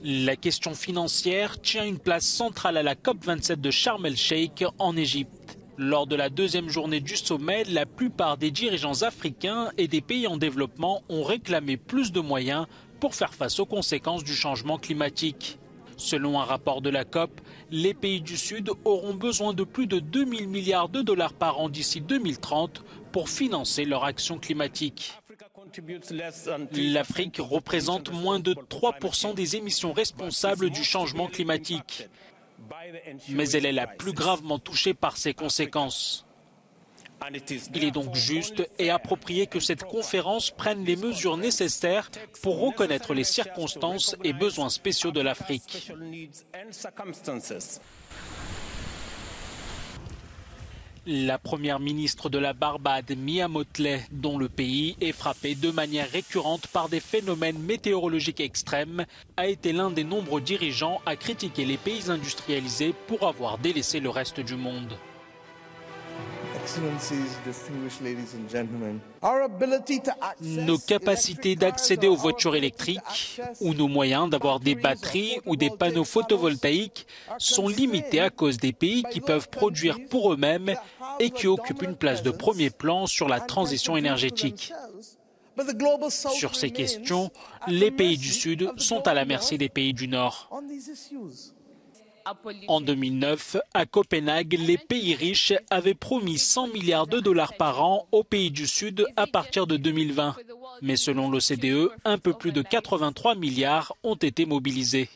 La question financière tient une place centrale à la COP27 de Sharm el-Sheikh en Égypte. Lors de la deuxième journée du sommet, la plupart des dirigeants africains et des pays en développement ont réclamé plus de moyens pour faire face aux conséquences du changement climatique. Selon un rapport de la COP, les pays du Sud auront besoin de plus de 2000 milliards de dollars par an d'ici 2030 pour financer leur action climatique. L'Afrique représente moins de 3% des émissions responsables du changement climatique. Mais elle est la plus gravement touchée par ces conséquences. Il est donc juste et approprié que cette conférence prenne les mesures nécessaires pour reconnaître les circonstances et besoins spéciaux de l'Afrique. La première ministre de la Barbade, Mia Mottley, dont le pays est frappé de manière récurrente par des phénomènes météorologiques extrêmes, a été l'un des nombreux dirigeants à critiquer les pays industrialisés pour avoir délaissé le reste du monde. Nos capacités d'accéder aux voitures électriques ou nos moyens d'avoir des batteries ou des panneaux photovoltaïques sont limités à cause des pays qui peuvent produire pour eux-mêmes et qui occupent une place de premier plan sur la transition énergétique. Sur ces questions, les pays du Sud sont à la merci des pays du Nord. En 2009, à Copenhague, les pays riches avaient promis 100 milliards de dollars par an aux pays du Sud à partir de 2020. Mais selon l'OCDE, un peu plus de 83 milliards ont été mobilisés.